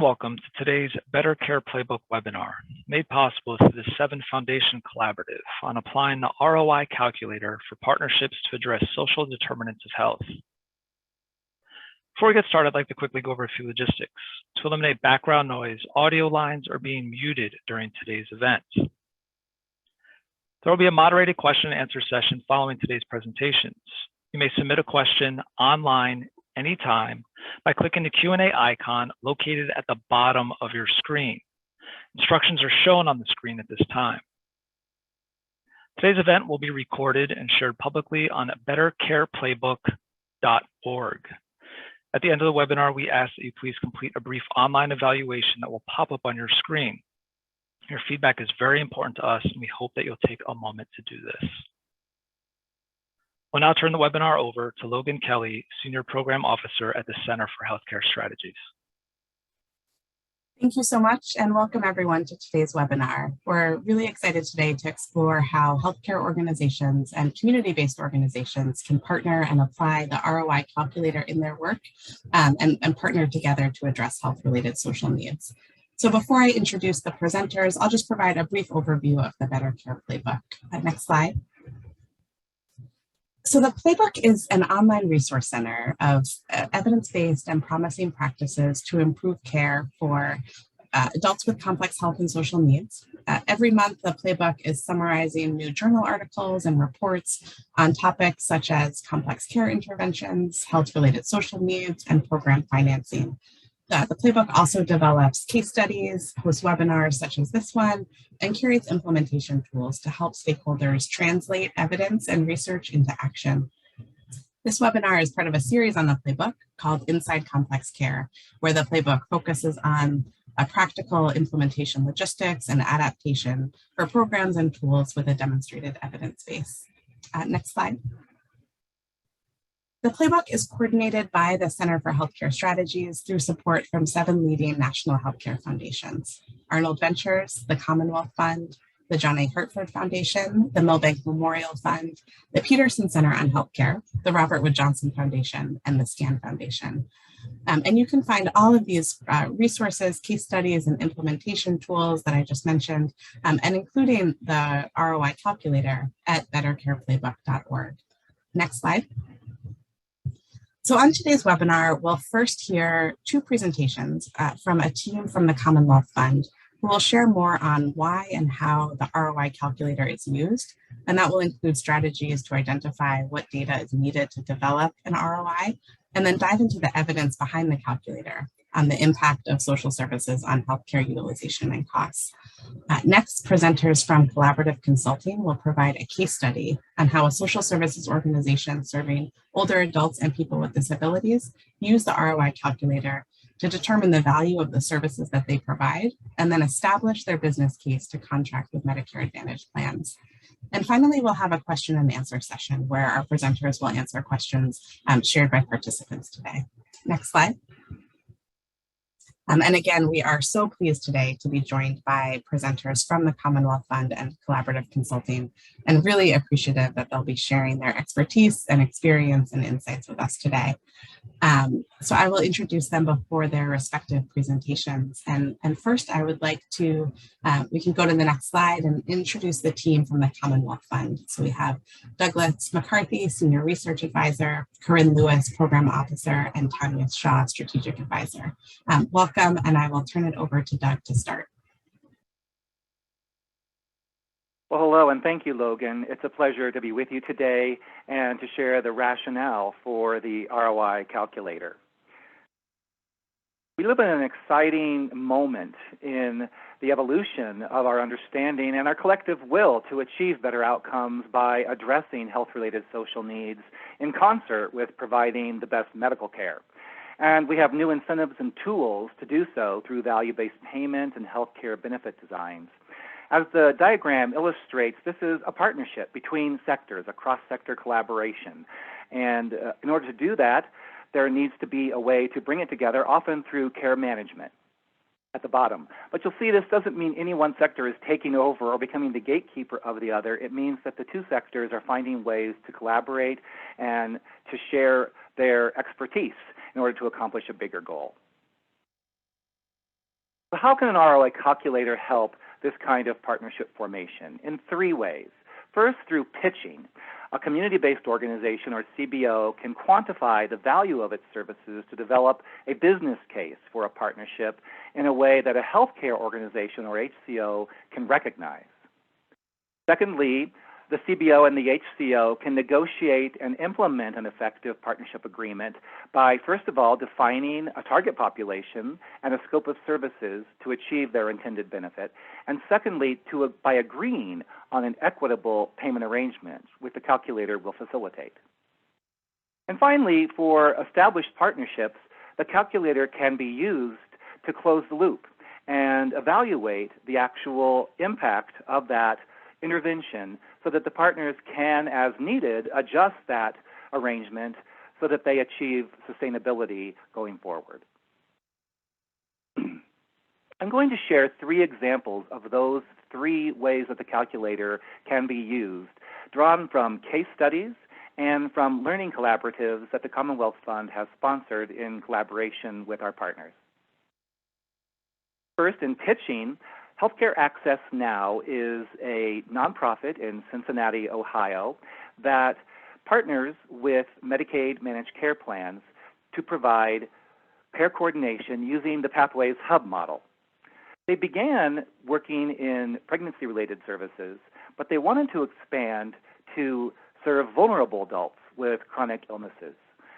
Welcome to today's Better Care Playbook webinar, made possible through the 7 Foundation Collaborative on applying the ROI Calculator for partnerships to address social determinants of health. Before we get started, I'd like to quickly go over a few logistics. To eliminate background noise, audio lines are being muted during today's event. There will be a moderated question and answer session following today's presentations. You may submit a question online anytime by clicking the Q&A icon located at the bottom of your screen. Instructions are shown on the screen at this time. Today's event will be recorded and shared publicly on bettercareplaybook.org. At the end of the webinar, we ask that you please complete a brief online evaluation that will pop up on your screen. Your feedback is very important to us, and we hope that you'll take a moment to do this. We'll now turn the webinar over to Logan Kelly, Senior Program Officer at the Center for Healthcare Strategies. Thank you so much, and welcome everyone to today's webinar. We're really excited today to explore how healthcare organizations and community-based organizations can partner and apply the ROI Calculator in their work and partner together to address health-related social needs. So before I introduce the presenters, I'll just provide a brief overview of the Better Care Playbook. Next slide. So the Playbook is an online resource center of evidence-based and promising practices to improve care for adults with complex health and social needs. Every month, the Playbook is summarizing new journal articles and reports on topics such as complex care interventions, health-related social needs, and program financing. The Playbook also develops case studies, hosts webinars such as this one, and curates implementation tools to help stakeholders translate evidence and research into action. This webinar is part of a series on the Playbook called Inside Complex Care, where the Playbook focuses on practical implementation logistics and adaptation for programs and tools with a demonstrated evidence base. Next slide. The Playbook is coordinated by the Center for Healthcare Strategies through support from 7 leading national healthcare foundations: Arnold Ventures, the Commonwealth Fund, the John A. Hartford Foundation, the Milbank Memorial Fund, the Peterson Center on Healthcare, the Robert Wood Johnson Foundation, and the SCAN Foundation. And you can find all of these resources, case studies, and implementation tools that I just mentioned, and including the ROI Calculator at bettercareplaybook.org. Next slide. So on today's webinar, we'll first hear 2 presentations from a team from the Commonwealth Fund who will share more on why and how the ROI Calculator is used, and that will include strategies to identify what data is needed to develop an ROI, and then dive into the evidence behind the calculator on the impact of social services on healthcare utilization and costs. Next, presenters from Collaborative Consulting will provide a case study on how a social services organization serving older adults and people with disabilities use the ROI Calculator to determine the value of the services that they provide, and then establish their business case to contract with Medicare Advantage plans. And finally, we'll have a question and answer session where our presenters will answer questions shared by participants today. Next slide. And again, we are so pleased today to be joined by presenters from the Commonwealth Fund and Collaborative Consulting, and really appreciative that they'll be sharing their expertise and experience and insights with us today. So I will introduce them before their respective presentations. And first, I would like to, we can go to the next slide and introduce the team from the Commonwealth Fund. So we have Douglas McCarthy, Senior Research Advisor, Corinne Lewis, Program Officer, and Tanya Shaw, Strategic Advisor. Welcome, and I will turn it over to Doug to start. Well, hello, and thank you, Logan. It's a pleasure to be with you today and to share the rationale for the ROI Calculator. We live in an exciting moment in the evolution of our understanding and our collective will to achieve better outcomes by addressing health-related social needs in concert with providing the best medical care. And we have new incentives and tools to do so through value-based payment and healthcare benefit designs. As the diagram illustrates, this is a partnership between sectors, a cross-sector collaboration. And in order to do that, there needs to be a way to bring it together, often through care management at the bottom. But you'll see this doesn't mean any one sector is taking over or becoming the gatekeeper of the other. It means that the 2 sectors are finding ways to collaborate and to share their expertise in order to accomplish a bigger goal. So how can an ROI calculator help this kind of partnership formation? In 3 ways. First, through pitching. A community-based organization, or CBO, can quantify the value of its services to develop a business case for a partnership in a way that a healthcare organization, or HCO, can recognize. Secondly, the CBO and the HCO can negotiate and implement an effective partnership agreement by, first of all, defining a target population and a scope of services to achieve their intended benefit, and secondly, by agreeing on an equitable payment arrangement, which the calculator will facilitate. And finally, for established partnerships, the calculator can be used to close the loop and evaluate the actual impact of that intervention so that the partners can, as needed, adjust that arrangement so that they achieve sustainability going forward. I'm going to share 3 examples of those 3 ways that the calculator can be used, drawn from case studies and from learning collaboratives that the Commonwealth Fund has sponsored in collaboration with our partners. First, in pitching, Healthcare Access Now is a nonprofit in Cincinnati, Ohio, that partners with Medicaid managed care plans to provide care coordination using the Pathways Hub model. They began working in pregnancy-related services, but they wanted to expand to serve vulnerable adults with chronic illnesses.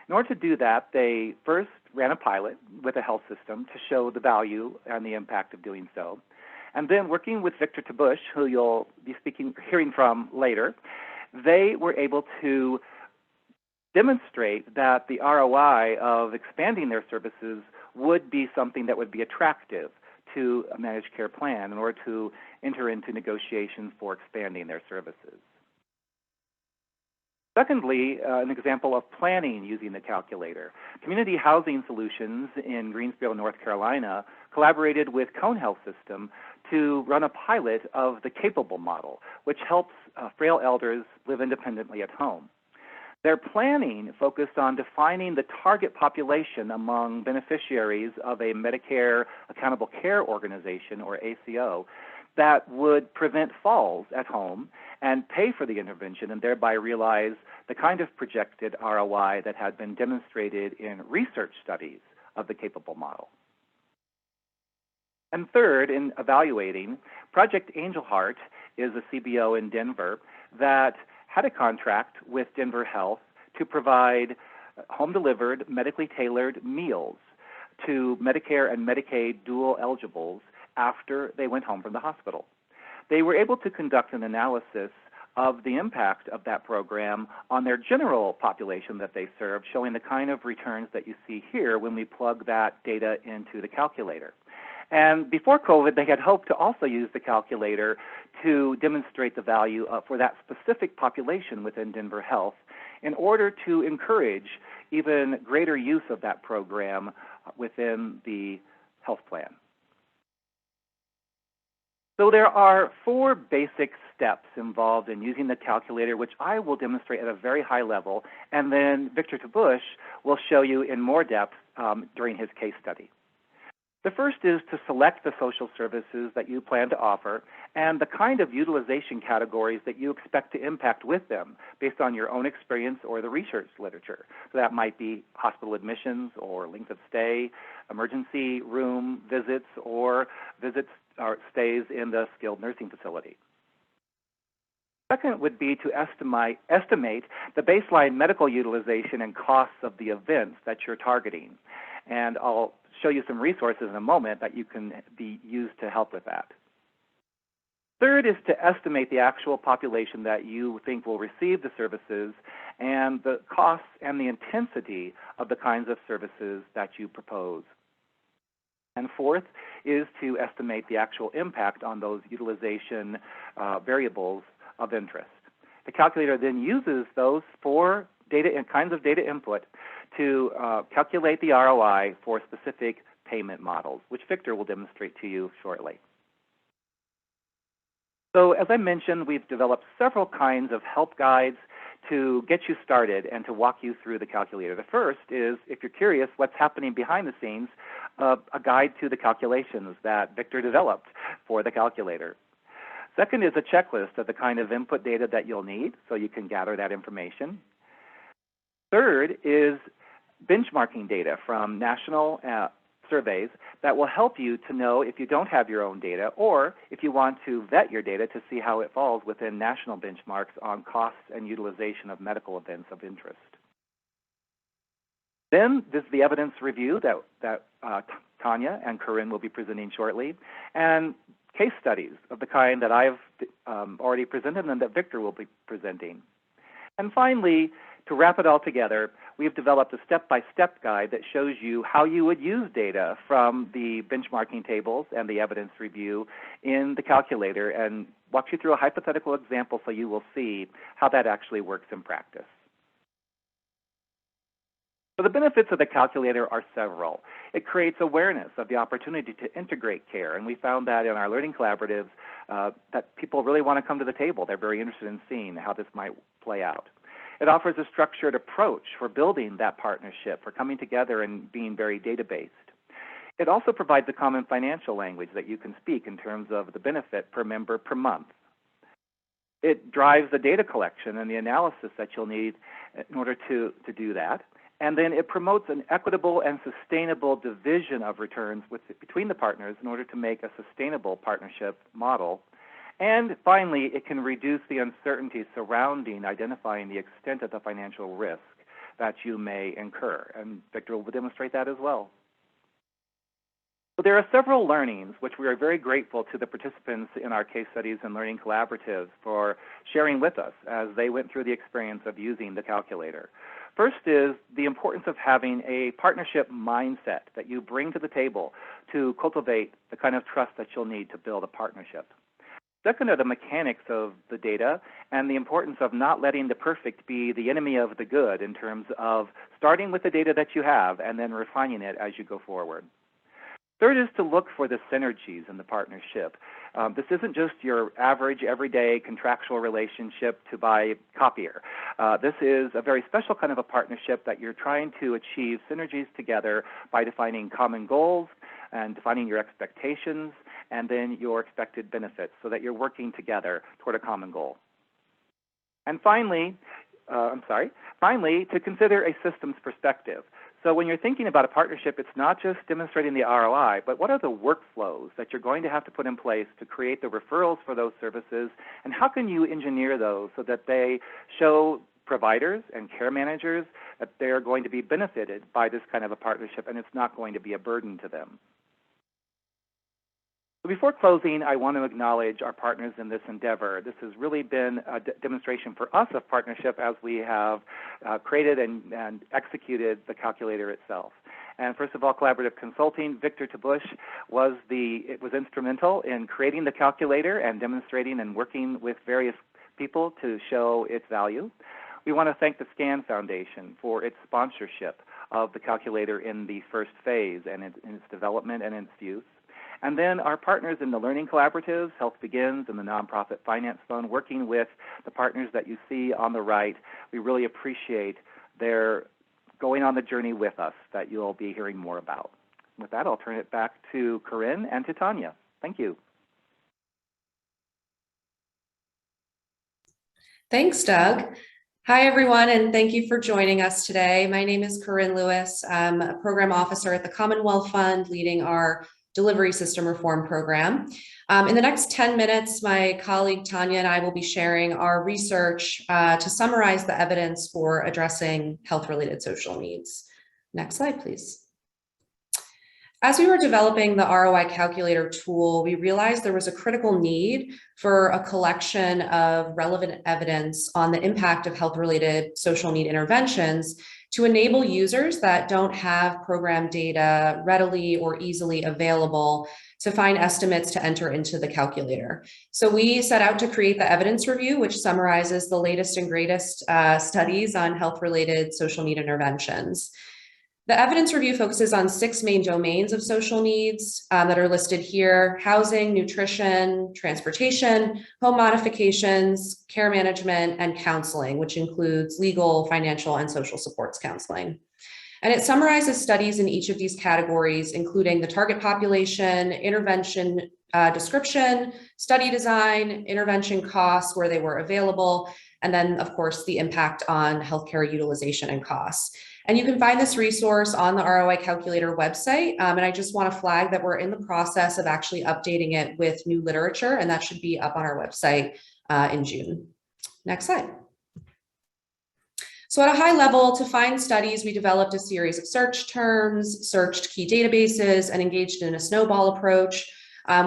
In order to do that, they first ran a pilot with a health system to show the value and the impact of doing so. And then working with Victor Tabush, who you'll be hearing from later, they were able to demonstrate that the ROI of expanding their services would be something that would be attractive to a managed care plan in order to enter into negotiations for expanding their services. Secondly, an example of planning using the calculator. Community Housing Solutions in Greensboro, North Carolina, collaborated with Cone Health System to run a pilot of the Capable model, which helps frail elders live independently at home. Their planning focused on defining the target population among beneficiaries of a Medicare Accountable Care Organization, or ACO, that would prevent falls at home and pay for the intervention and thereby realize the kind of projected ROI that had been demonstrated in research studies of the Capable model. And third, in evaluating, Project Angel Heart is a CBO in Denver that had a contract with Denver Health to provide home-delivered, medically tailored meals to Medicare and Medicaid dual eligibles after they went home from the hospital. They were able to conduct an analysis of the impact of that program on their general population that they served, showing the kind of returns that you see here when we plug that data into the calculator. And before COVID, they had hoped to also use the calculator to demonstrate the value for that specific population within Denver Health in order to encourage even greater use of that program within the health plan. So there are 4 basic steps involved in using the calculator, which I will demonstrate at a very high level, and then Victor Tabush will show you in more depth during his case study. The first is to select the social services that you plan to offer and the kind of utilization categories that you expect to impact with them based on your own experience or the research literature. So that might be hospital admissions or length of stay, emergency room visits, or visits or stays in the skilled nursing facility. Second would be to estimate the baseline medical utilization and costs of the events that you're targeting. And I'll show you some resources in a moment that you can be used to help with that. Third is to estimate the actual population that you think will receive the services and the costs and the intensity of the kinds of services that you propose. And fourth is to estimate the actual impact on those utilization variables of interest. The calculator then uses those 4 kinds of data input to calculate the ROI for specific payment models, which Victor will demonstrate to you shortly. So as I mentioned, we've developed several kinds of help guides to get you started and to walk you through the calculator. The first is, if you're curious what's happening behind the scenes, a guide to the calculations that Victor developed for the calculator. Second is a checklist of the kind of input data that you'll need so you can gather that information. Third is benchmarking data from national surveys that will help you to know if you don't have your own data, or if you want to vet your data to see how it falls within national benchmarks on costs and utilization of medical events of interest. Then this is the evidence review that Tanya and Corinne will be presenting shortly, and case studies of the kind that I've already presented and that Victor will be presenting. And finally, to wrap it all together, we've developed a step-by-step guide that shows you how you would use data from the benchmarking tables and the evidence review in the calculator, and walk you through a hypothetical example so you will see how that actually works in practice. So the benefits of the calculator are several. It creates awareness of the opportunity to integrate care, and we found that in our learning collaboratives that people really want to come to the table. They're very interested in seeing how this might play out. It offers a structured approach for building that partnership, for coming together and being very data-based. It also provides a common financial language that you can speak in terms of the benefit per member per month. It drives the data collection and the analysis that you'll need in order to do that. And then it promotes an equitable and sustainable division of returns between the partners in order to make a sustainable partnership model. And finally, it can reduce the uncertainty surrounding identifying the extent of the financial risk that you may incur. And Victor will demonstrate that as well. So there are several learnings which we are very grateful to the participants in our case studies and learning collaboratives for sharing with us as they went through the experience of using the calculator. First is the importance of having a partnership mindset that you bring to the table to cultivate the kind of trust that you'll need to build a partnership. Second are the mechanics of the data and the importance of not letting the perfect be the enemy of the good in terms of starting with the data that you have and then refining it as you go forward. Third is to look for the synergies in the partnership. This isn't just your average, everyday contractual relationship to buy copier. This is a very special kind of a partnership that you're trying to achieve synergies together by defining common goals and defining your expectations and then your expected benefits so that you're working together toward a common goal. And finally, to consider a systems perspective. So when you're thinking about a partnership, it's not just demonstrating the ROI, but what are the workflows that you're going to have to put in place to create the referrals for those services, and how can you engineer those so that they show providers and care managers that they're going to be benefited by this kind of a partnership and it's not going to be a burden to them. So before closing, I want to acknowledge our partners in this endeavor. This has really been a demonstration for us of partnership as we have created and executed the calculator itself. And first of all, Collaborative Consulting, Victor Tabush was instrumental in creating the calculator and demonstrating and working with various people to show its value. We want to thank the SCAN Foundation for its sponsorship of the calculator in the first phase and in its development and its use. And then our partners in the learning collaboratives, Health Begins and the Nonprofit Finance Fund, working with the partners that you see on the right. We really appreciate their going on the journey with us that you'll be hearing more about. With that, I'll turn it back to Corinne and to Tanya. Thank you. Thanks, Doug. Hi, everyone, and thank you for joining us today. My name is Corinne Lewis. I'm a program officer at the Commonwealth Fund, leading our delivery system reform program. In the next 10 minutes, my colleague Tanya and I will be sharing our research to summarize the evidence for addressing health-related social needs. Next slide, please. As we were developing the ROI Calculator tool, we realized there was a critical need for a collection of relevant evidence on the impact of health-related social need interventions to enable users that don't have program data readily or easily available to find estimates to enter into the calculator. So we set out to create the evidence review, which summarizes the latest and greatest studies on health-related social need interventions. The evidence review focuses on 6 main domains of social needs that are listed here: housing, nutrition, transportation, home modifications, care management, and counseling, which includes legal, financial, and social supports counseling. And it summarizes studies in each of these categories, including the target population, intervention description, study design, intervention costs where they were available, and then, of course, the impact on healthcare utilization and costs. And you can find this resource on the ROI Calculator website. And I just want to flag that we're in the process of actually updating it with new literature, and that should be up on our website in June. Next slide. So at a high level, to find studies, we developed a series of search terms, searched key databases, and engaged in a snowball approach.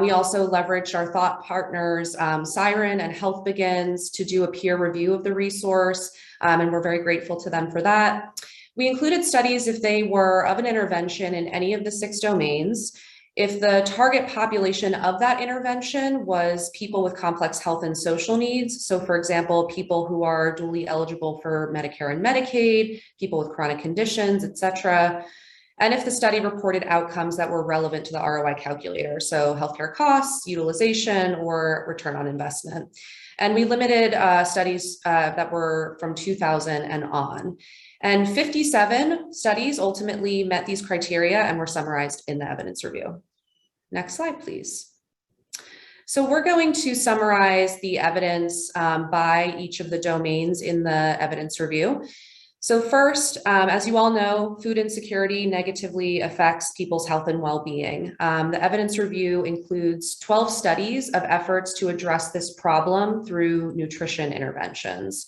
We also leveraged our thought partners, Siren and Health Begins, to do a peer review of the resource, and we're very grateful to them for that. We included studies if they were of an intervention in any of the 6 domains, if the target population of that intervention was people with complex health and social needs. So for example, people who are dually eligible for Medicare and Medicaid, people with chronic conditions, et cetera. And if the study reported outcomes that were relevant to the ROI calculator, so healthcare costs, utilization, or return on investment. And we limited studies that were from 2000 and on. And 57 studies ultimately met these criteria and were summarized in the evidence review. Next slide, please. So we're going to summarize the evidence by each of the domains in the evidence review. So first, as you all know, food insecurity negatively affects people's health and well-being. The evidence review includes 12 studies of efforts to address this problem through nutrition interventions.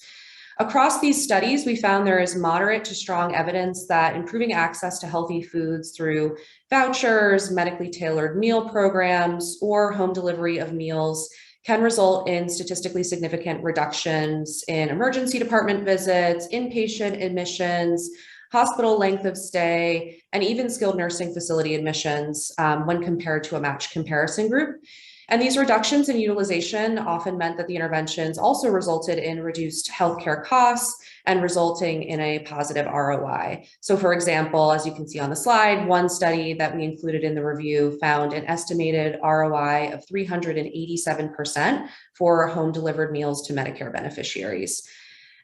Across these studies, we found there is moderate to strong evidence that improving access to healthy foods through vouchers, medically tailored meal programs, or home delivery of meals can result in statistically significant reductions in emergency department visits, inpatient admissions, hospital length of stay, and even skilled nursing facility admissions when compared to a matched comparison group. And these reductions in utilization often meant that the interventions also resulted in reduced healthcare costs and resulting in a positive ROI. So for example, as you can see on the slide, one study that we included in the review found an estimated ROI of 387% for home delivered meals to Medicare beneficiaries.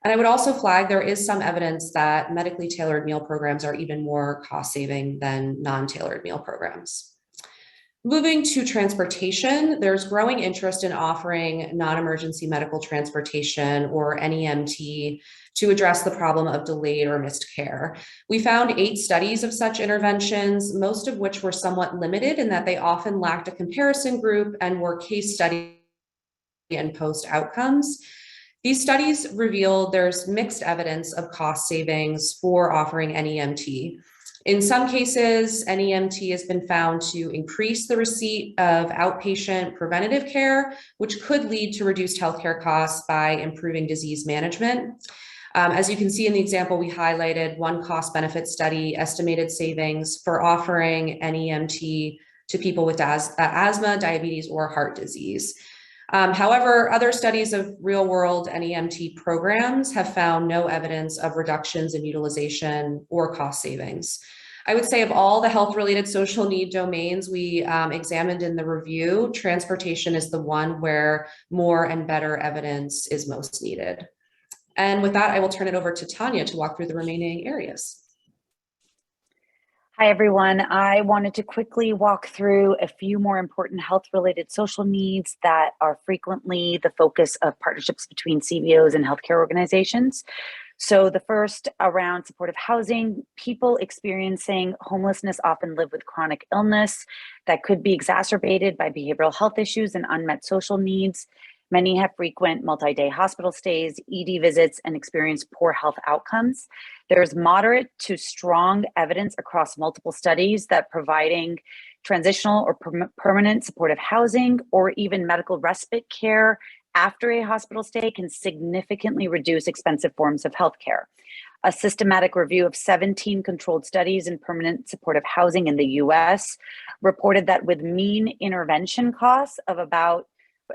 And I would also flag there is some evidence that medically tailored meal programs are even more cost saving than non-tailored meal programs. Moving to transportation, there's growing interest in offering non-emergency medical transportation, or NEMT, to address the problem of delayed or missed care. We found 8 studies of such interventions, most of which were somewhat limited in that they often lacked a comparison group and were case study and post outcomes. These studies revealed there's mixed evidence of cost savings for offering NEMT. In some cases, NEMT has been found to increase the receipt of outpatient preventative care, which could lead to reduced healthcare costs by improving disease management. As you can see in the example we highlighted, one cost-benefit study estimated savings for offering NEMT to people with asthma, diabetes, or heart disease. However, other studies of real-world NEMT programs have found no evidence of reductions in utilization or cost savings. I would say of all the health-related social need domains we examined in the review, transportation is the one where more and better evidence is most needed. And with that, I will turn it over to Tanya to walk through the remaining areas. Hi, everyone. I wanted to quickly walk through a few more important health-related social needs that are frequently the focus of partnerships between CBOs and healthcare organizations. So the first around supportive housing. People experiencing homelessness often live with chronic illness that could be exacerbated by behavioral health issues and unmet social needs. Many have frequent multi-day hospital stays, ED visits, and experience poor health outcomes. There's moderate to strong evidence across multiple studies that providing transitional or permanent supportive housing or even medical respite care after a hospital stay can significantly reduce expensive forms of healthcare. A systematic review of 17 controlled studies in permanent supportive housing in the US reported that with mean intervention costs of about,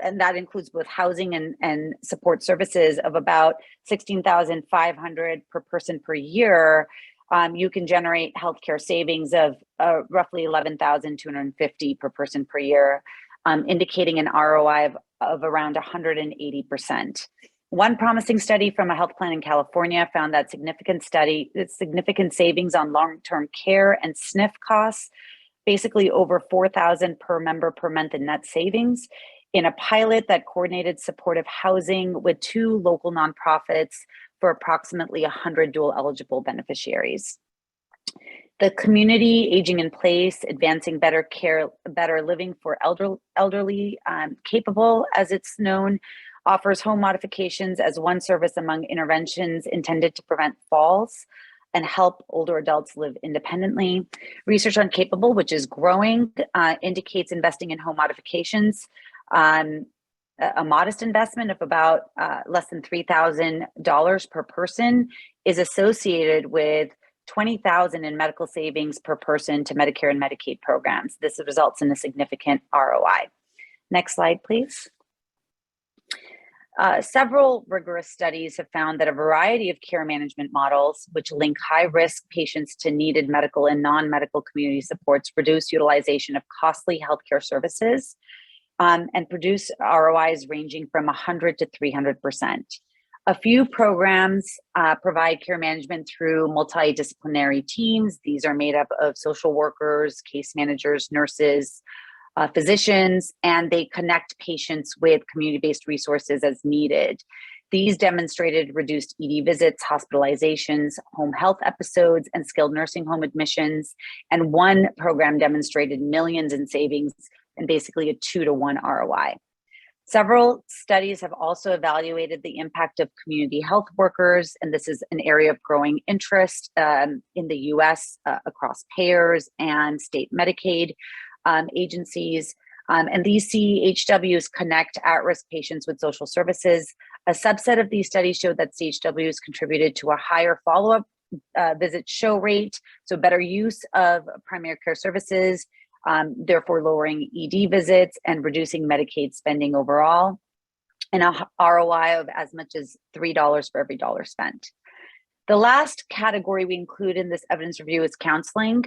and that includes both housing and support services, of about $16,500 per person per year, you can generate healthcare savings of roughly $11,250 per person per year, indicating an ROI of around 180%. One promising study from a health plan in California found that significant savings on long-term care and SNF costs, basically over $4,000 per member per month in net savings, in a pilot that coordinated supportive housing with 2 local nonprofits for approximately 100 dual eligible beneficiaries. The community aging in place, advancing better care, better living for elderly capable, as it's known, offers home modifications as one service among interventions intended to prevent falls and help older adults live independently. Research on Capable, which is growing, indicates investing in home modifications, a modest investment of about less than $3,000 per person is associated with $20,000 in medical savings per person to Medicare and Medicaid programs. This results in a significant ROI. Next slide, please. Several rigorous studies have found that a variety of care management models, which link high-risk patients to needed medical and non-medical community supports, reduce utilization of costly healthcare services and produce ROIs ranging from 100 to 300%. A few programs provide care management through multidisciplinary teams. These are made up of social workers, case managers, nurses, physicians, and they connect patients with community-based resources as needed. These demonstrated reduced ED visits, hospitalizations, home health episodes, and skilled nursing home admissions. And one program demonstrated millions in savings and basically a 2-to-1 ROI. Several studies have also evaluated the impact of community health workers, and this is an area of growing interest in the US across payers and state Medicaid agencies. And these CHWs connect at-risk patients with social services. A subset of these studies showed that CHWs contributed to a higher follow-up visit show rate, so better use of primary care services, therefore lowering ED visits and reducing Medicaid spending overall, and a ROI of as much as $3 for every dollar spent. The last category we include in this evidence review is counseling.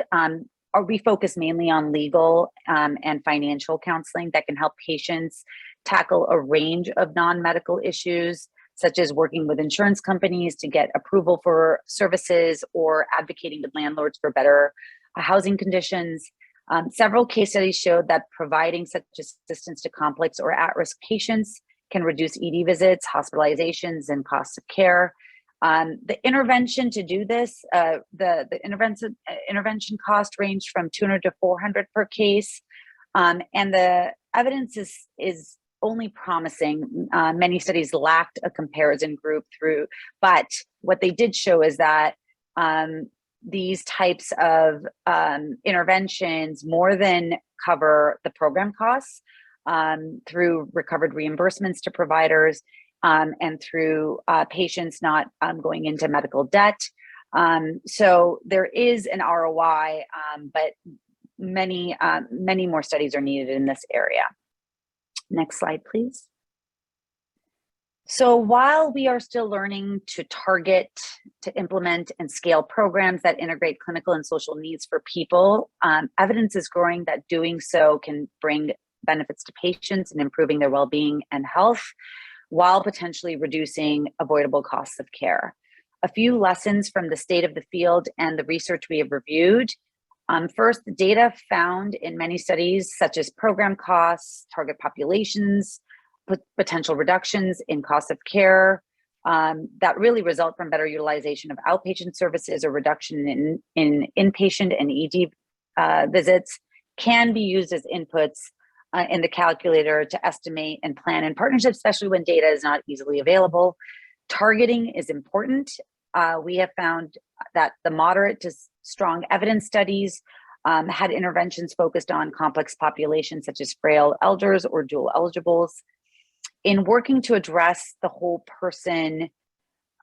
We focus mainly on legal and financial counseling that can help patients tackle a range of non-medical issues, such as working with insurance companies to get approval for services or advocating with landlords for better housing conditions. Several case studies showed that providing such assistance to complex or at-risk patients can reduce ED visits, hospitalizations, and costs of care. The intervention to do this, the intervention cost ranged from $200 to $400 per case, and the evidence is only promising. Many studies lacked a comparison group but what they did show is that these types of interventions more than cover the program costs through recovered reimbursements to providers and through patients not going into medical debt. So there is an ROI, but many more studies are needed in this area. Next slide, please. So while we are still learning to target, to implement and scale programs that integrate clinical and social needs for people, evidence is growing that doing so can bring benefits to patients and improving their well-being and health, while potentially reducing avoidable costs of care. A few lessons from the state of the field and the research we have reviewed. First, the data found in many studies, such as program costs, target populations, potential reductions in cost of care that really result from better utilization of outpatient services or reduction in inpatient and ED visits can be used as inputs in the calculator to estimate and plan in partnership, especially when data is not easily available. Targeting is important. We have found that the moderate to strong evidence studies had interventions focused on complex populations such as frail elders or dual eligibles. In working to address the whole person,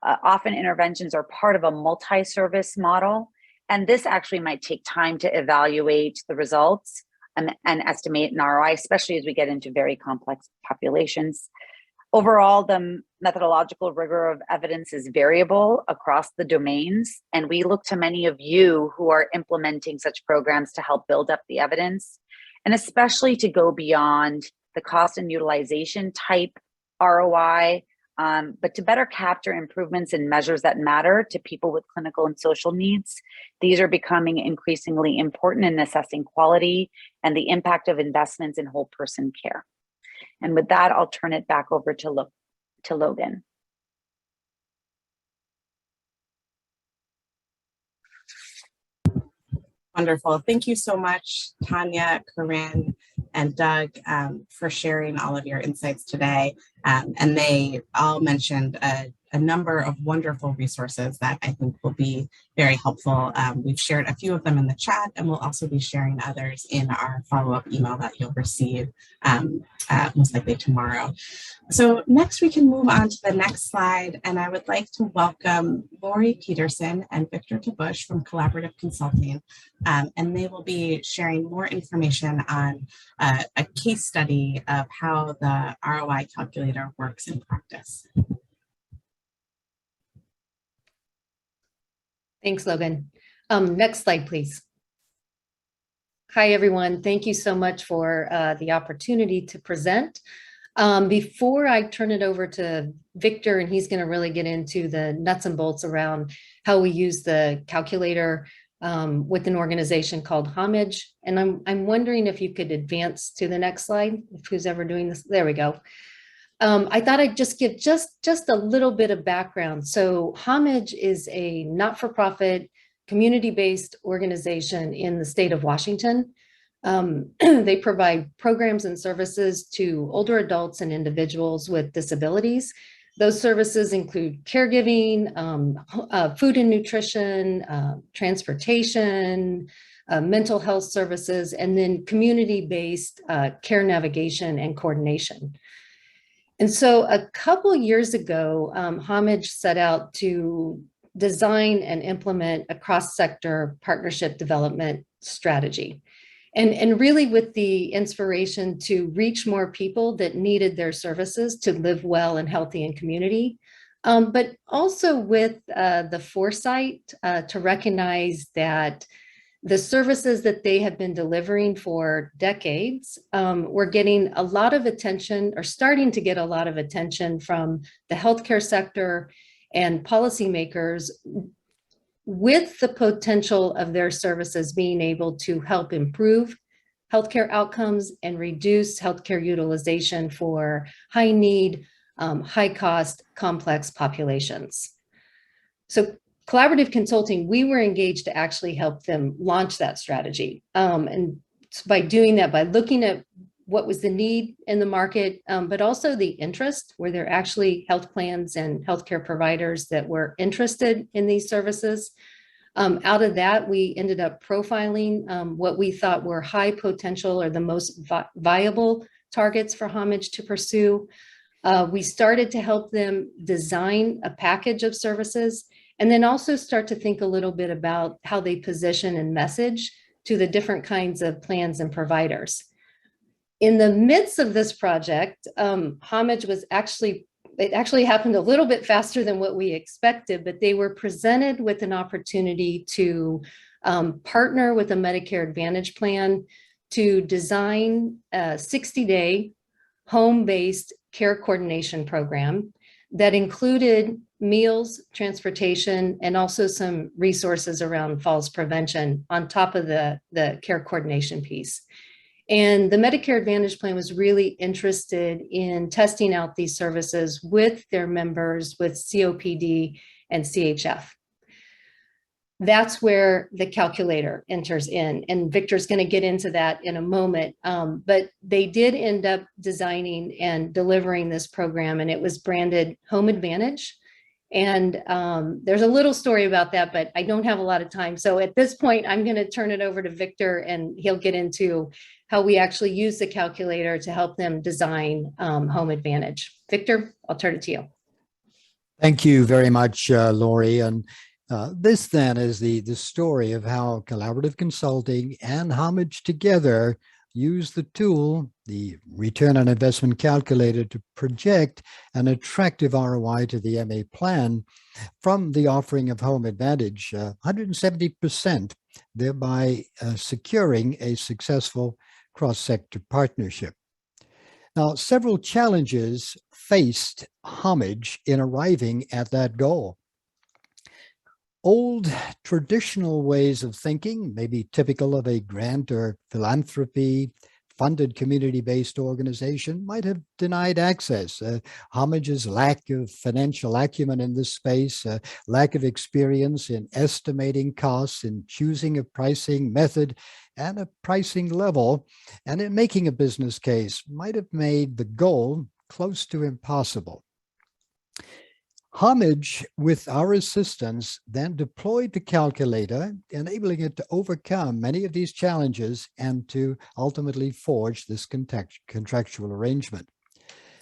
often interventions are part of a multi-service model, and this actually might take time to evaluate the results and estimate an ROI, especially as we get into very complex populations. Overall, the methodological rigor of evidence is variable across the domains, and we look to many of you who are implementing such programs to help build up the evidence, and especially to go beyond the cost and utilization type ROI, but to better capture improvements in measures that matter to people with clinical and social needs. These are becoming increasingly important in assessing quality and the impact of investments in whole person care. And with that, I'll turn it back over to Logan. Wonderful. Thank you so much, Tanya, Corinne, and Doug, for sharing all of your insights today. And they all mentioned a number of wonderful resources that I think will be very helpful. We've shared a few of them in the chat, and we'll also be sharing others in our follow-up email that you'll receive most likely tomorrow. So next we can move on to the next slide, and I would like to welcome Lori Peterson and Victor Tabush from Collaborative Consulting, and they will be sharing more information on a case study of how the ROI calculator works in practice. Thanks, Logan. Next slide, please. Hi, everyone. Thank you so much for the opportunity to present. Before I turn it over to Victor, and he's going to really get into the nuts and bolts around how we use the calculator with an organization called Homage. And I'm wondering if you could advance to the next slide, if who's ever doing this. There we go. I thought I'd just give just a little bit of background. So Homage is a not-for-profit, community-based organization in the state of Washington. They provide programs and services to older adults and individuals with disabilities. Those services include caregiving, food and nutrition, transportation, mental health services, and then community-based care navigation and coordination. And so a couple years ago, Homage set out to design and implement a cross-sector partnership development strategy. And really with the inspiration to reach more people that needed their services to live well and healthy in community, but also with the foresight to recognize that the services that they have been delivering for decades were getting a lot of attention, or starting to get a lot of attention from the healthcare sector and policymakers, with the potential of their services being able to help improve healthcare outcomes and reduce healthcare utilization for high need, high cost, complex populations. So Collaborative Consulting, we were engaged to actually help them launch that strategy. And by doing that, by looking at what was the need in the market, but also the interest, were there actually health plans and healthcare providers that were interested in these services? Out of that, we ended up profiling what we thought were high potential or the most viable targets for Homage to pursue. We started to help them design a package of services, and then also start to think a little bit about how they position and message to the different kinds of plans and providers. In the midst of this project, Homage was it actually happened a little bit faster than what we expected, but they were presented with an opportunity to partner with a Medicare Advantage plan to design a 60-day home-based care coordination program that included meals, transportation, and also some resources around falls prevention on top of the care coordination piece. And the Medicare Advantage plan was really interested in testing out these services with their members with COPD and CHF. That's where the calculator enters in, and Victor's going to get into that in a moment. But they did end up designing and delivering this program, and it was branded Home Advantage. And there's a little story about that, but I don't have a lot of time. So at this point, I'm going to turn it over to Victor, and he'll get into how we actually use the calculator to help them design Home Advantage. Victor, I'll turn it to you. Thank you very much, Lori. And this then is the story of how Collaborative Consulting and Homage together use the tool, the return on investment calculator, to project an attractive ROI to the MA plan from the offering of Home Advantage, 170%, thereby securing a successful cross-sector partnership. Now, several challenges faced Homage in arriving at that goal. Old traditional ways of thinking, maybe typical of a grant or philanthropy funded community-based organization, might have denied access. Homage's lack of financial acumen in this space, lack of experience in estimating costs, in choosing a pricing method and a pricing level, and in making a business case might have made the goal close to impossible. Homage, with our assistance, then deployed the calculator, enabling it to overcome many of these challenges and to ultimately forge this contractual arrangement.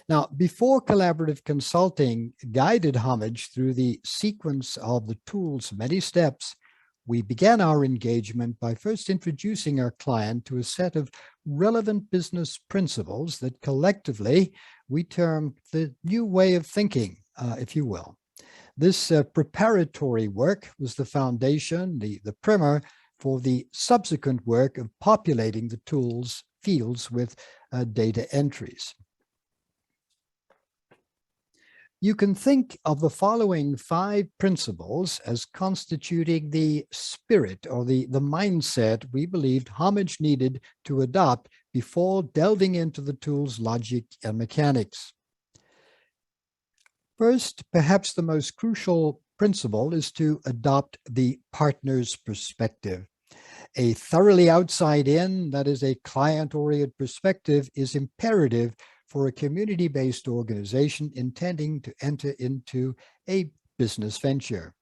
Now, before collaborative consulting guided Homage through the sequence of the tool's many steps, we began our engagement by first introducing our client to a set of relevant business principles that collectively we term the new way of thinking, if you will. This preparatory work was the foundation, the primer for the subsequent work of populating the tool's fields with data entries. You can think of the following 5 principles as constituting the spirit or the mindset we believed Homage needed to adopt before delving into the tool's logic and mechanics. First, perhaps the most crucial principle is to adopt the partner's perspective. A thoroughly outside-in, that is a client-oriented perspective, is imperative for a community-based organization intending to enter into a business venture.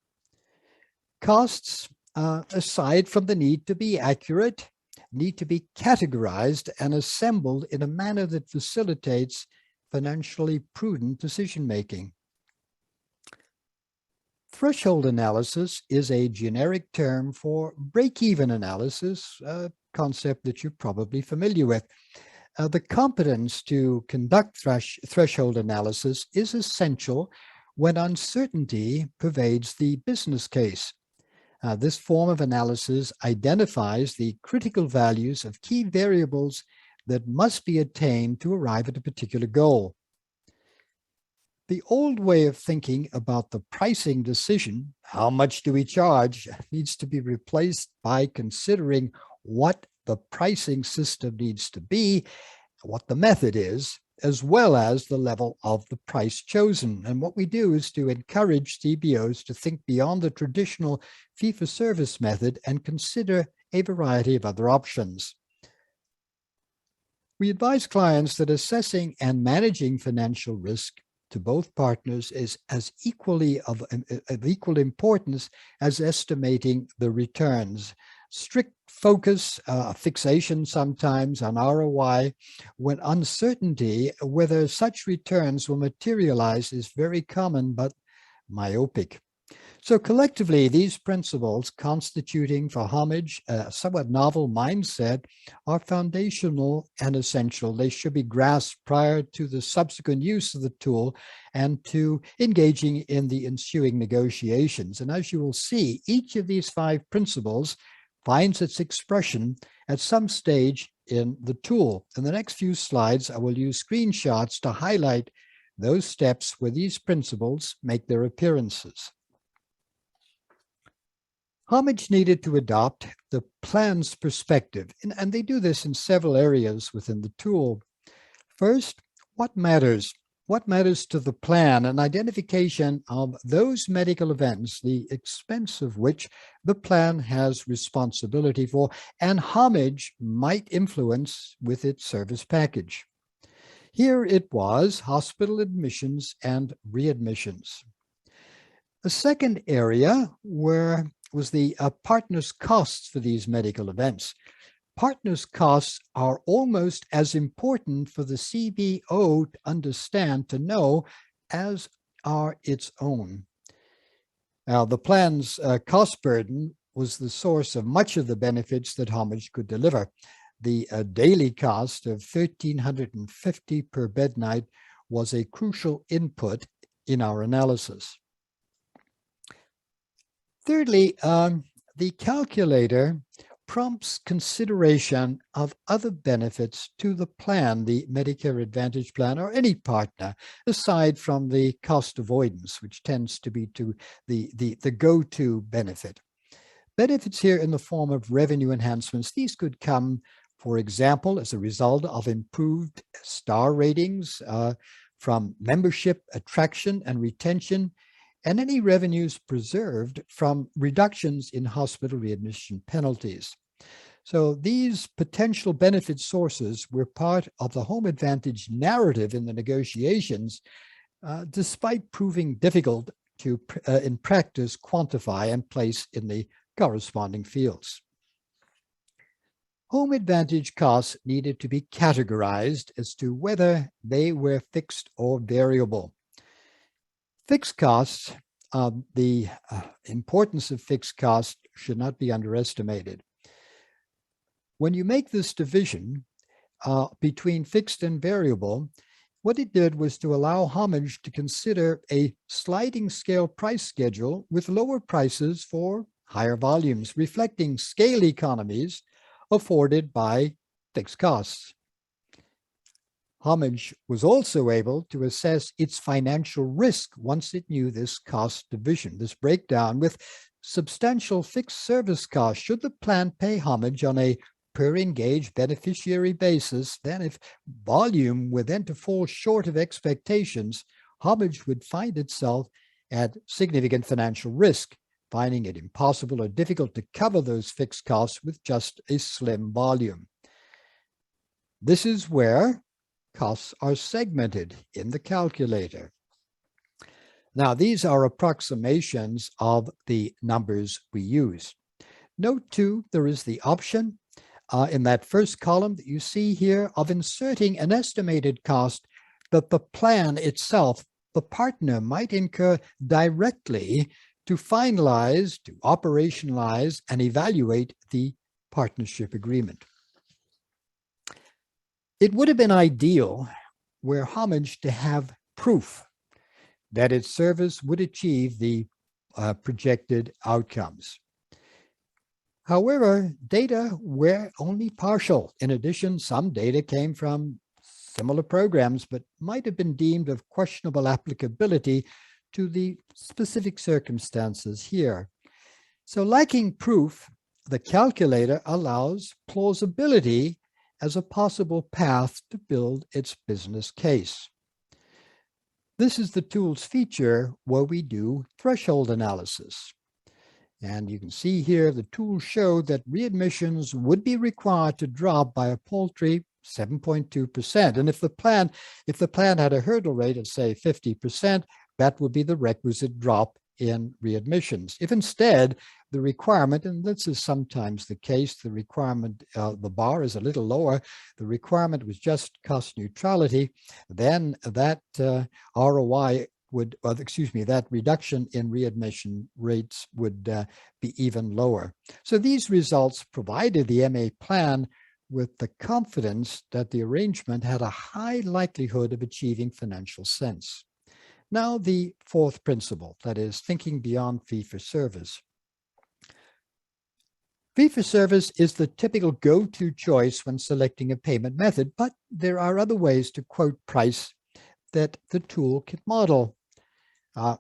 Costs, aside from the need to be accurate, need to be categorized and assembled in a manner that facilitates financially prudent decision-making. Threshold analysis is a generic term for break-even analysis, a concept that you're probably familiar with. The competence to conduct threshold analysis is essential when uncertainty pervades the business case. This form of analysis identifies the critical values of key variables that must be attained to arrive at a particular goal. The old way of thinking about the pricing decision, how much do we charge, needs to be replaced by considering what the pricing system needs to be, what the method is, as well as the level of the price chosen. And what we do is to encourage CBOs to think beyond the traditional fee-for-service method and consider a variety of other options. We advise clients that assessing and managing financial risk to both partners is as equally of equal importance as estimating the returns. Strict focus, fixation sometimes on ROI, when uncertainty whether such returns will materialize is very common but myopic. So collectively, these principles constituting for Homage a somewhat novel mindset are foundational and essential. They should be grasped prior to the subsequent use of the tool and to engaging in the ensuing negotiations. And as you will see, each of these 5 principles finds its expression at some stage in the tool. In the next few slides, I will use screenshots to highlight those steps where these principles make their appearances. Homage needed to adopt the plan's perspective, and they do this in several areas within the tool. First, what matters? What matters to the plan? An identification of those medical events, the expense of which the plan has responsibility for, and Homage might influence with its service package. Here it was hospital admissions and readmissions. A second area was the partners' costs for these medical events. Partners' costs are almost as important for the CBO to understand, to know, as are its own. Now, the plan's cost burden was the source of much of the benefits that Homage could deliver. the daily cost of $1,350 per bed night was a crucial input in our analysis. Thirdly, the calculator prompts consideration of other benefits to the plan, the Medicare Advantage plan, or any partner, aside from the cost avoidance, which tends to be the go-to benefit. Benefits here in the form of revenue enhancements. These could come, for example, as a result of improved star ratings from membership attraction and retention, and any revenues preserved from reductions in hospital readmission penalties. So these potential benefit sources were part of the home advantage narrative in the negotiations, despite proving difficult to, in practice, quantify and place in the corresponding fields. Home advantage costs needed to be categorized as to whether they were fixed or variable. Fixed costs, the importance of fixed costs should not be underestimated. When you make this division between fixed and variable, what it did was to allow Homage to consider a sliding scale price schedule with lower prices for higher volumes, reflecting scale economies afforded by fixed costs. Homage was also able to assess its financial risk once it knew this cost division, this breakdown, with substantial fixed service costs. Should the plan pay Homage on a per engaged beneficiary basis, then if volume were then to fall short of expectations, Homage would find itself at significant financial risk, finding it impossible or difficult to cover those fixed costs with just a slim volume. This is where costs are segmented in the calculator. Now, these are approximations of the numbers we use. Note too, there is the option in that first column that you see here of inserting an estimated cost that the plan itself, the partner, might incur directly to finalize, to operationalize, and evaluate the partnership agreement. It would have been ideal were Homage to have proof that its service would achieve the projected outcomes. However, data were only partial. In addition, some data came from similar programs, but might have been deemed of questionable applicability to the specific circumstances here. So lacking proof, the calculator allows plausibility as a possible path to build its business case. This is the tool's feature where we do threshold analysis. And you can see here the tool showed that readmissions would be required to drop by a paltry 7.2%. And if the plan had a hurdle rate of, say, 50%, that would be the requisite drop in readmissions. If instead the requirement, and this is sometimes the case, the requirement, the bar is a little lower, the requirement was just cost neutrality, then that ROI would, that reduction in readmission rates would be even lower. So these results provided the MA plan with the confidence that the arrangement had a high likelihood of achieving financial sense. Now the fourth principle, that is thinking beyond fee-for-service. Fee-for-service is the typical go-to choice when selecting a payment method, but there are other ways to quote price that the tool can model.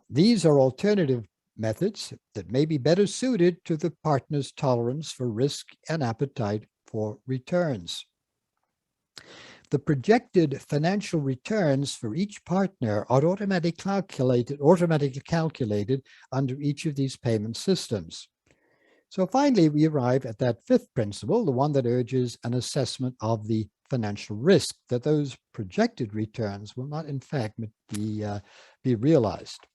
These are alternative methods that may be better suited to the partner's tolerance for risk and appetite for returns. The projected financial returns for each partner are automatically calculated under each of these payment systems. So finally, we arrive at that fifth principle, the one that urges an assessment of the financial risk, that those projected returns will not in fact be realized.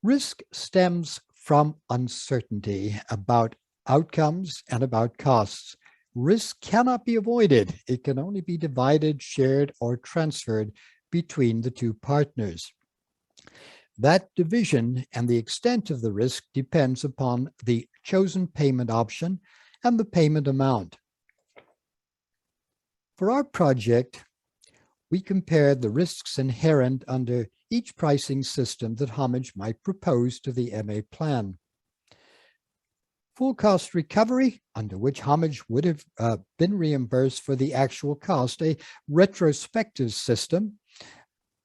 Risk stems from uncertainty about outcomes and about costs. Risk cannot be avoided. It can only be divided, shared, or transferred between the two partners. That division and the extent of the risk depends upon the chosen payment option and the payment amount. For our project, we compared the risks inherent under each pricing system that Homage might propose to the MA plan. Full cost recovery, under which Homage would have been reimbursed for the actual cost, a retrospective system,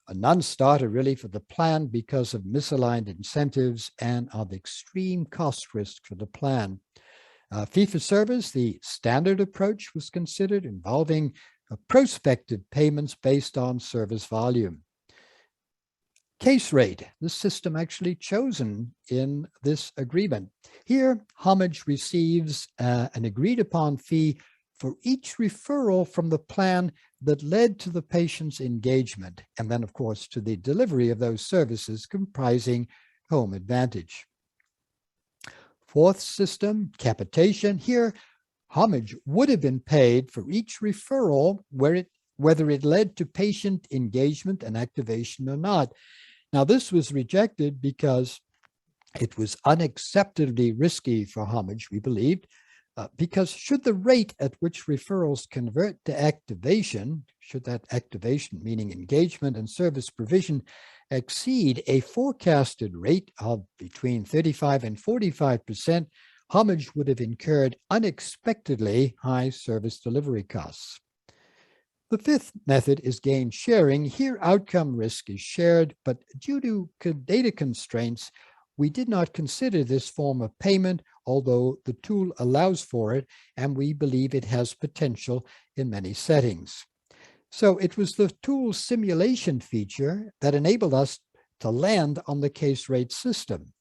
a non-starter really for the plan because of misaligned incentives and of extreme cost risk for the plan. Fee-for-service, the standard approach was considered, involving prospective payments based on service volume. Case rate, the system actually chosen in this agreement. Here, Homage receives an agreed upon fee for each referral from the plan that led to the patient's engagement, and then, of course, to the delivery of those services comprising Home Advantage. Fourth system, capitation. Here, Homage would have been paid for each referral whether it led to patient engagement and activation or not. Now, this was rejected because it was unacceptably risky for Homage, we believed, because should the rate at which referrals convert to activation, should that activation, meaning engagement and service provision, exceed a forecasted rate of between 35 and 45%, Homage would have incurred unexpectedly high service delivery costs. The fifth method is gain sharing. Here, outcome risk is shared, but due to data constraints, we did not consider this form of payment, although the tool allows for it, and we believe it has potential in many settings. So it was the tool's simulation feature that enabled us to land on the case rate system.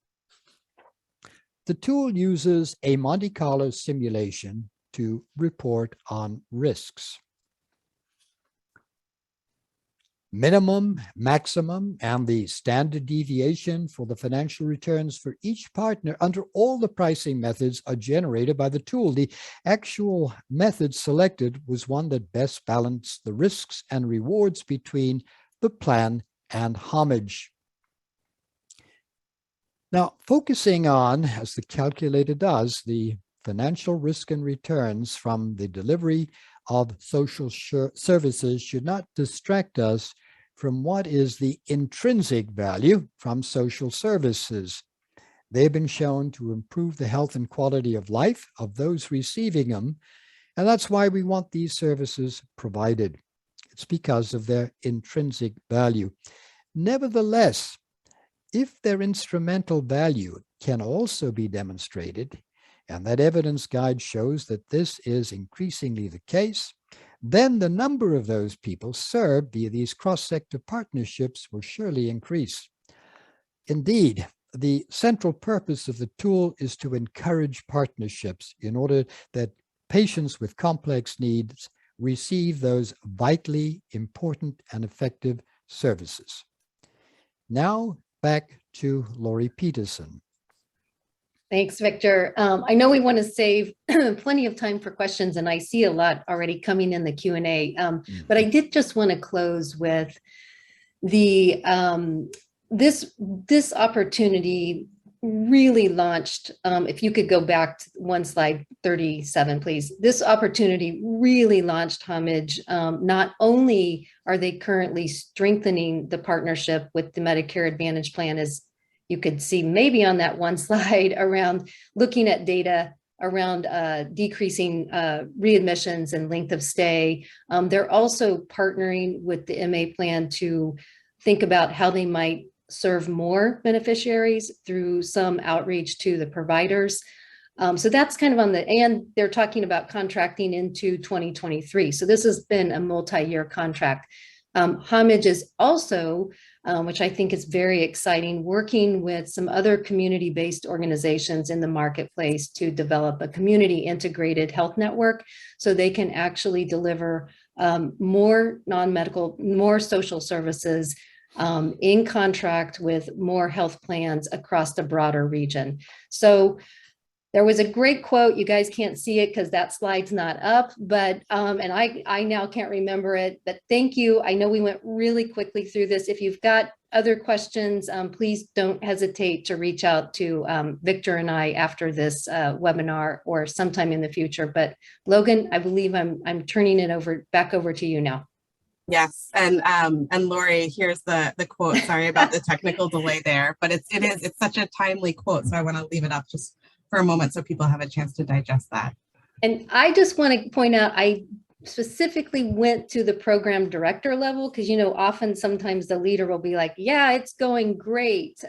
The tool uses a Monte Carlo simulation to report on risks. Minimum, maximum, and the standard deviation for the financial returns for each partner under all the pricing methods are generated by the tool. The actual method selected was one that best balanced the risks and rewards between the plan and Homage. Now, focusing on, as the calculator does, the financial risk and returns from the delivery of social services should not distract us from what is the intrinsic value from social services. They've been shown to improve the health and quality of life of those receiving them, and that's why we want these services provided. It's because of their intrinsic value. Nevertheless, if their instrumental value can also be demonstrated, and that evidence guide shows that this is increasingly the case, then the number of those people served via these cross-sector partnerships will surely increase. Indeed, the central purpose of the tool is to encourage partnerships in order that patients with complex needs receive those vitally important and effective services. Now, back to Lori Peterson. Thanks, Victor. I know we want to save plenty of time for questions, and I see a lot already coming in the Q&A, but I did just want to close with the this opportunity really launched, if you could go back to one slide, 37, please. This opportunity really launched Homage. Not only are they currently strengthening the partnership with the Medicare Advantage plan, as you could see maybe on that one slide, around looking at data around decreasing readmissions and length of stay. They're also partnering with the MA plan to think about how they might serve more beneficiaries through some outreach to the providers. So that's kind of on the, and they're talking about contracting into 2023. So this has been a multi-year contract. Homage is also, which I think is very exciting, working with some other community-based organizations in the marketplace to develop a community integrated health network so they can actually deliver more non-medical, more social services in contract with more health plans across the broader region. So There was a great quote. You guys can't see it because that slide's not up, but and I now can't remember it, but thank you. I know we went really quickly through this. If you've got other questions, please don't hesitate to reach out to Victor and I after this webinar or sometime in the future. But Logan, I believe I'm turning it back over to you now. Yes, and Lori, here's the quote. Sorry about the technical delay there, but it's such a timely quote, so I want to leave it up just for a moment so people have a chance to digest that. And I just want to point out, I specifically went to the program director level because, you know, often sometimes the leader will be like, yeah, it's going great,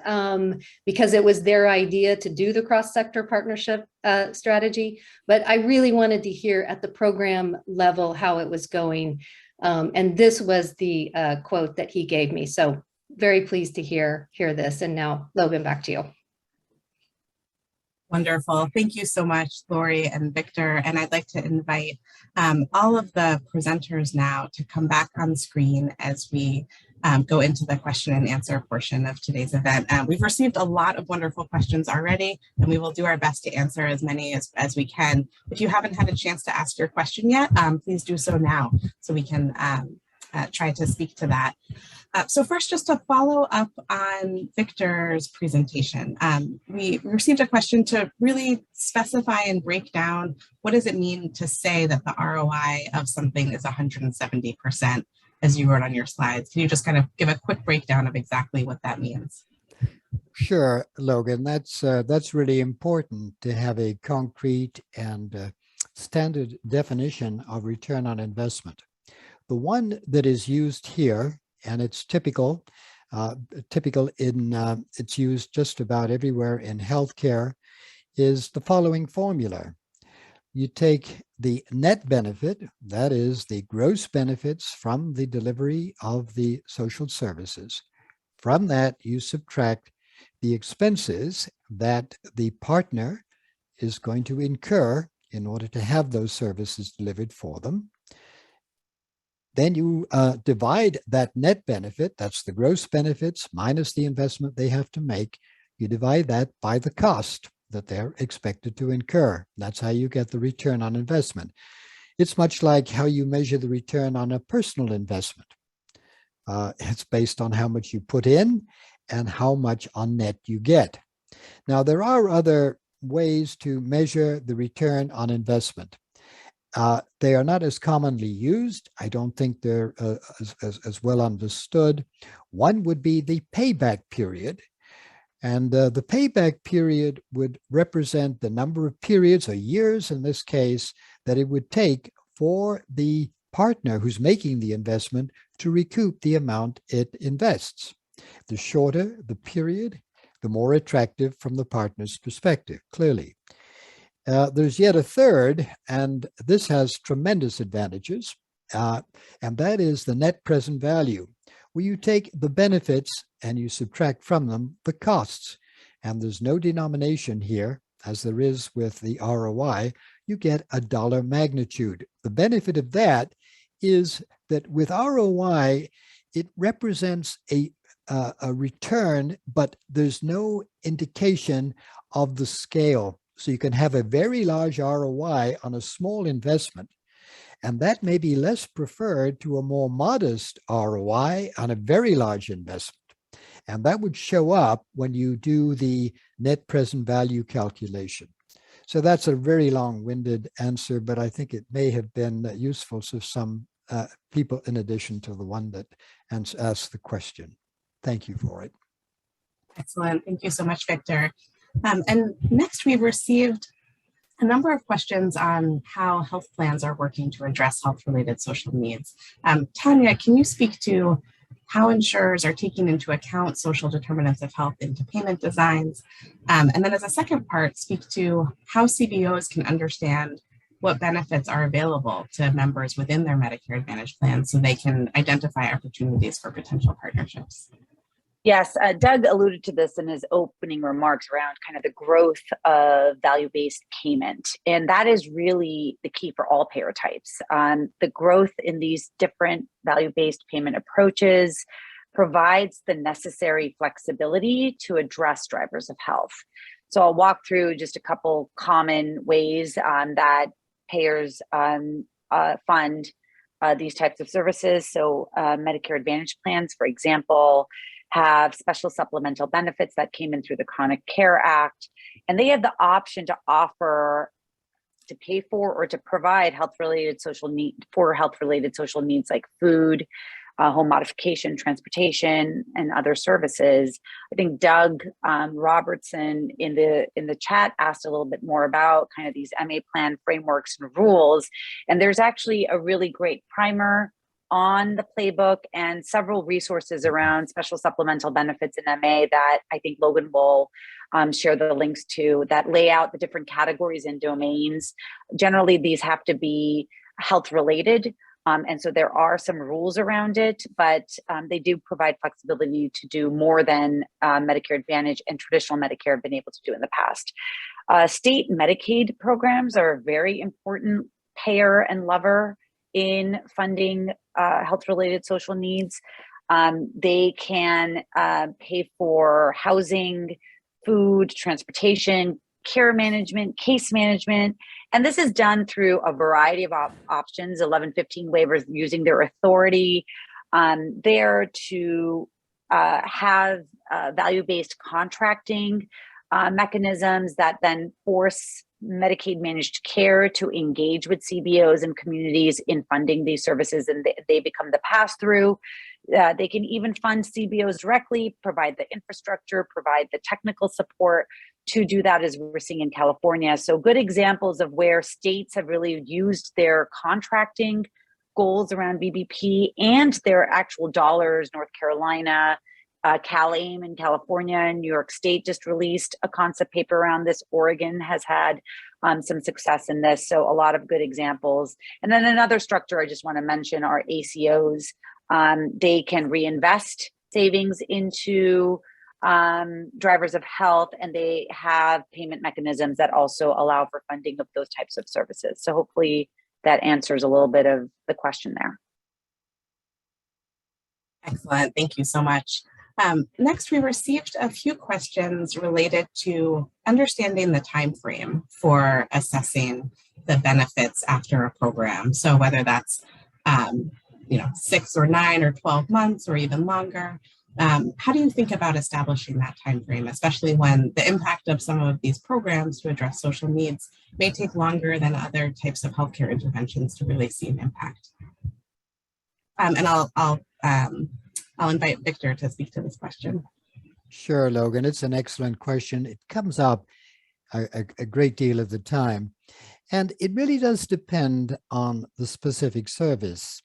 because it was their idea to do the cross-sector partnership strategy. But I really wanted to hear at the program level how it was going. And this was the quote that he gave me. So very pleased to hear this. And now, Logan, back to you. Wonderful. Thank you so much, Lori and Victor. And I'd like to invite all of the presenters now to come back on screen as we go into the question and answer portion of today's event. We've received a lot of wonderful questions already, and we will do our best to answer as many as we can. If you haven't had a chance to ask your question yet, please do so now so we can try to speak to that. So first, just to follow up on Victor's presentation, we received a question to really specify and break down what does it mean to say that the ROI of something is 170%, as you wrote on your slides. Can you just kind of give a quick breakdown of exactly what that means? Sure, Logan, that's really important to have a concrete and standard definition of return on investment. The one that is used here, and it's typical in, it's used just about everywhere in healthcare, is the following formula. You take the net benefit, that is the gross benefits from the delivery of the social services. From that, you subtract the expenses that the partner is going to incur in order to have those services delivered for them. Then you divide that net benefit, that's the gross benefits minus the investment they have to make. You divide that by the cost that they're expected to incur. That's how you get the return on investment. It's much like how you measure the return on a personal investment. It's based on how much you put in and how much on net you get. Now, there are other ways to measure the return on investment. They are not as commonly used. I don't think they're as well understood. One would be the payback period. And the payback period would represent the number of periods or years, in this case, that it would take for the partner who's making the investment to recoup the amount it invests. The shorter the period, the more attractive from the partner's perspective, clearly. There's yet a third, and this has tremendous advantages, and that is the net present value, where you take the benefits and you subtract from them the costs. And there's no denomination here, as there is with the ROI. You get a dollar magnitude. The benefit of that is that with ROI, it represents a return, but there's no indication of the scale. So you can have a very large ROI on a small investment, and that may be less preferred to a more modest ROI on a very large investment. And that would show up when you do the net present value calculation. So that's a very long-winded answer, but I think it may have been useful to some people in addition to the one that asked the question. Thank you for it. Excellent. Thank you so much, Victor. And next, we've received a number of questions on how health plans are working to address health-related social needs. Tanya, can you speak to how insurers are taking into account social determinants of health into payment designs? And then as a second part, speak to how CBOs can understand what benefits are available to members within their Medicare Advantage plan so they can identify opportunities for potential partnerships. Yes, Doug alluded to this in his opening remarks around kind of the growth of value-based payment. And that is really the key for all payer types. The growth in these different value-based payment approaches provides the necessary flexibility to address drivers of health. So I'll walk through just a couple common ways that payers fund these types of services. So Medicare Advantage plans, for example, have special supplemental benefits that came in through the Chronic Care Act, and they have the option to offer, to pay for, or to provide health-related social needs like food, home modification, transportation, and other services. I think Doug Robertson in the chat asked a little bit more about kind of these MA plan frameworks and rules. And there's actually a really great primer on the Playbook and several resources around special supplemental benefits in MA that I think Logan will share the links to, that lay out the different categories and domains. Generally, these have to be health related. And so there are some rules around it, but they do provide flexibility to do more than Medicare Advantage and traditional Medicare have been able to do in the past. State Medicaid programs are a very important payer and lever in funding health-related social needs. They can pay for housing, food, transportation, care management, case management, and this is done through a variety of options, 1115 waivers using their authority there to have value-based contracting mechanisms that then force Medicaid managed care to engage with CBOs and communities in funding these services, and they become the pass-through. They can even fund CBOs directly, provide the infrastructure, provide the technical support to do that, as we're seeing in California. So good examples of where states have really used their contracting goals around BBP and their actual dollars. North Carolina, CalAIM in California, and New York State just released a concept paper around this. Oregon has had some success in this. So a lot of good examples. And then another structure I just want to mention are ACOs. They can reinvest savings into drivers of health, and they have payment mechanisms that also allow for funding of those types of services. So hopefully that answers a little bit of the question there. Excellent, thank you so much. Next, we received a few questions related to understanding the time frame for assessing the benefits after a program. So whether that's 6 or 9 or 12 months or even longer. How do you think about establishing that time frame, especially when the impact of some of these programs to address social needs may take longer than other types of healthcare interventions to really see an impact? And I'll invite Victor to speak to this question. Sure, Logan. It's an excellent question. It comes up a great deal of the time, and it really does depend on the specific service.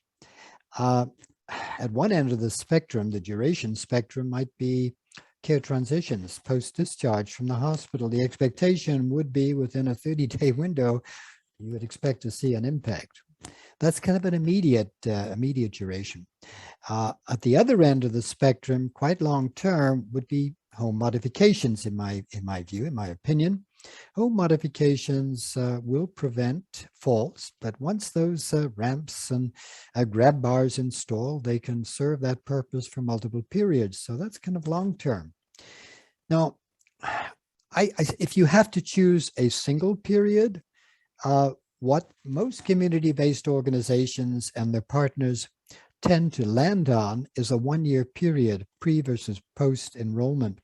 At one end of the spectrum, the duration spectrum might be care transitions post-discharge from the hospital. The expectation would be within a 30-day window, you would expect to see an impact. That's kind of an immediate duration. At the other end of the spectrum, quite long-term, would be home modifications, in my view, in my opinion. Home modifications will prevent falls, but once those ramps and grab bars installed, they can serve that purpose for multiple periods. So that's kind of long-term. Now, if you have to choose a single period, what most community-based organizations and their partners tend to land on is a one-year period, pre versus post-enrollment.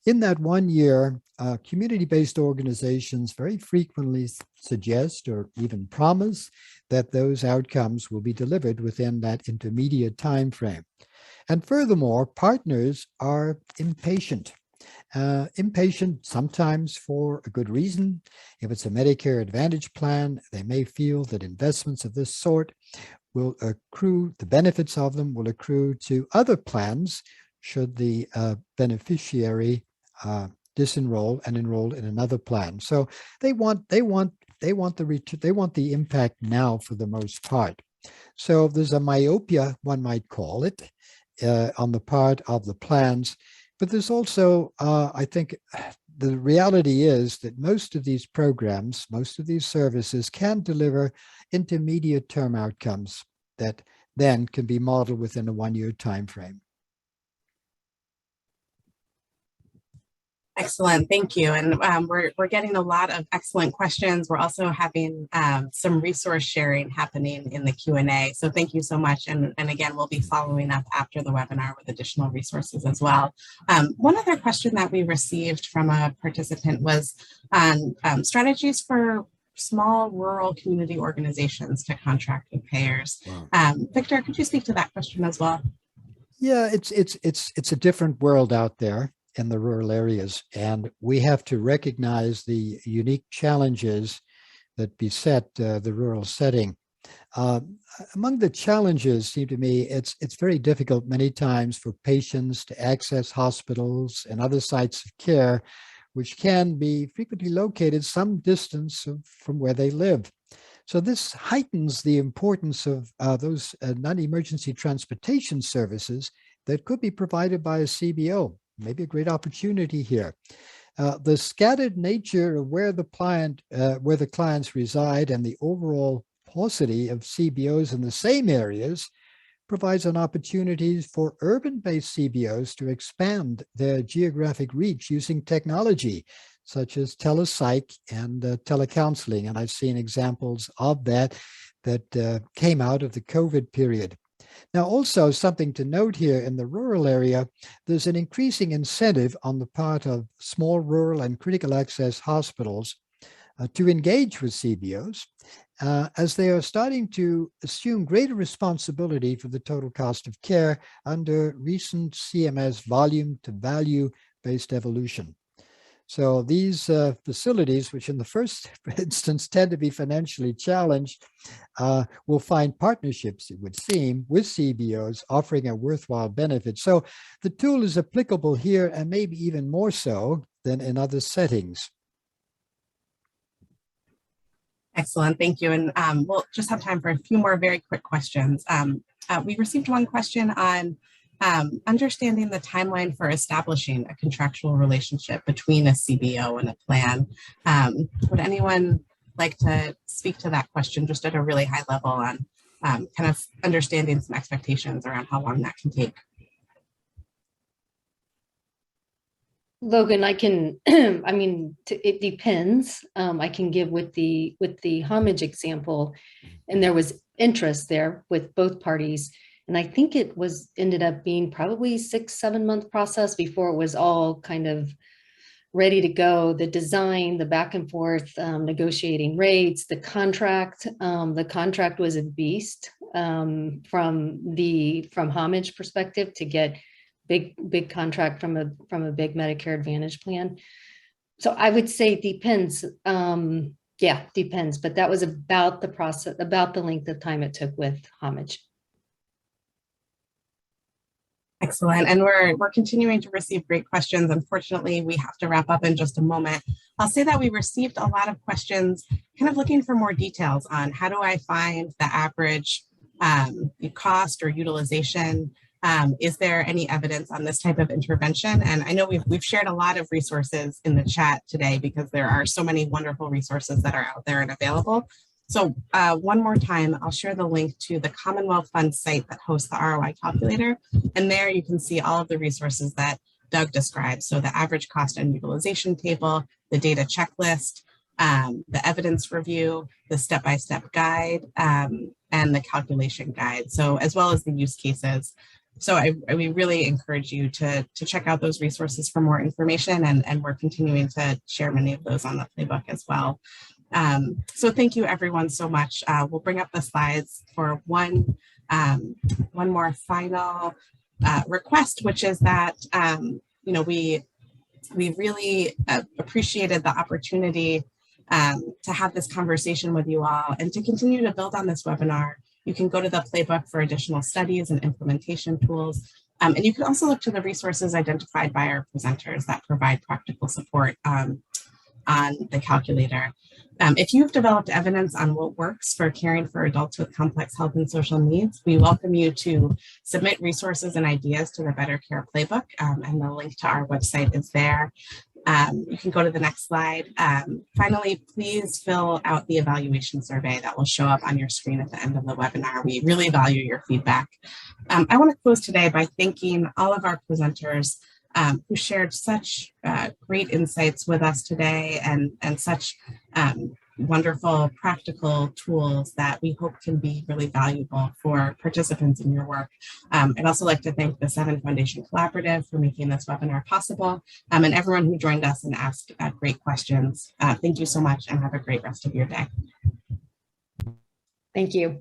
In that 1 year, community-based organizations very frequently suggest or even promise that those outcomes will be delivered within that intermediate time frame. And furthermore, partners are impatient. Impatient sometimes for a good reason. If it's a Medicare Advantage plan, they may feel that investments of this sort will accrue, the benefits of them will accrue to other plans should the beneficiary disenroll and enroll in another plan. So they want the impact now for the most part. So there's a myopia, one might call it, on the part of the plans. But there's also, I think, the reality is that most of these programs, most of these services can deliver intermediate term outcomes that then can be modeled within a 1 year time frame. Excellent, thank you. And we're getting a lot of excellent questions. We're also having some resource sharing happening in the Q&A. So thank you so much. And again, we'll be following up after the webinar with additional resources as well. One other question that we received from a participant was on strategies for small rural community organizations to contract with payers. Wow. Victor, could you speak to that question as well? Yeah, it's a different world out there in the rural areas, and we have to recognize the unique challenges that beset the rural setting. Among the challenges, seem to me, it's very difficult many times for patients to access hospitals and other sites of care, which can be frequently located some distance from where they live. So this heightens the importance of those non-emergency transportation services that could be provided by a CBO. Maybe a great opportunity here. The scattered nature of where the clients reside and the overall paucity of CBOs in the same areas provides an opportunity for urban-based CBOs to expand their geographic reach using technology, such as telepsych and telecounseling. And I've seen examples of that came out of the COVID period. Now, also something to note here in the rural area, there's an increasing incentive on the part of small rural and critical access hospitals to engage with CBOs as they are starting to assume greater responsibility for the total cost of care under recent CMS volume to value based evolution. So these facilities, which in the first instance tend to be financially challenged, will find partnerships, it would seem, with CBOs offering a worthwhile benefit. So the tool is applicable here and maybe even more so than in other settings. Excellent, thank you. And we'll just have time for a few more very quick questions. We received one question on understanding the timeline for establishing a contractual relationship between a CBO and a plan. Would anyone like to speak to that question just at a really high level on kind of understanding some expectations around how long that can take? Logan, I can, I mean, it depends. I can give with the homage example, and there was interest there with both parties. And I think it ended up being probably 6-7 month process before it was all kind of ready to go. The design, the back and forth, negotiating rates, the contract was a beast from homage perspective to get big contract from a big Medicare Advantage plan. So I would say it depends. Yeah, depends. But that was about the process, about the length of time it took with homage. Excellent. And we're continuing to receive great questions. Unfortunately, we have to wrap up in just a moment. I'll say that we received a lot of questions kind of looking for more details on how do I find the average cost or utilization. Is there any evidence on this type of intervention? And I know we've shared a lot of resources in the chat today because there are so many wonderful resources that are out there and available. So one more time, I'll share the link to the Commonwealth Fund site that hosts the ROI Calculator. And there you can see all of the resources that Doug described. So the average cost and utilization table, the data checklist, the evidence review, the step-by-step guide, and the calculation guide. So as well as the use cases. So we really encourage you to check out those resources for more information, and we're continuing to share many of those on the Playbook as well. So thank you everyone so much. We'll bring up the slides for one more final request, which is that we really appreciated the opportunity to have this conversation with you all and to continue to build on this webinar. You can go to the Playbook for additional studies and implementation tools. And you can also look to the resources identified by our presenters that provide practical support on the calculator. If you've developed evidence on what works for caring for adults with complex health and social needs, we welcome you to submit resources and ideas to the Better Care Playbook, and the link to our website is there. You can go to the next slide. Finally, please fill out the evaluation survey that will show up on your screen at the end of the webinar. We really value your feedback. I want to close today by thanking all of our presenters who shared such great insights with us today and such wonderful practical tools that we hope can be really valuable for participants in your work. I'd also like to thank the 7 Foundation Collaborative for making this webinar possible, and everyone who joined us and asked great questions. Thank you so much and have a great rest of your day. Thank you.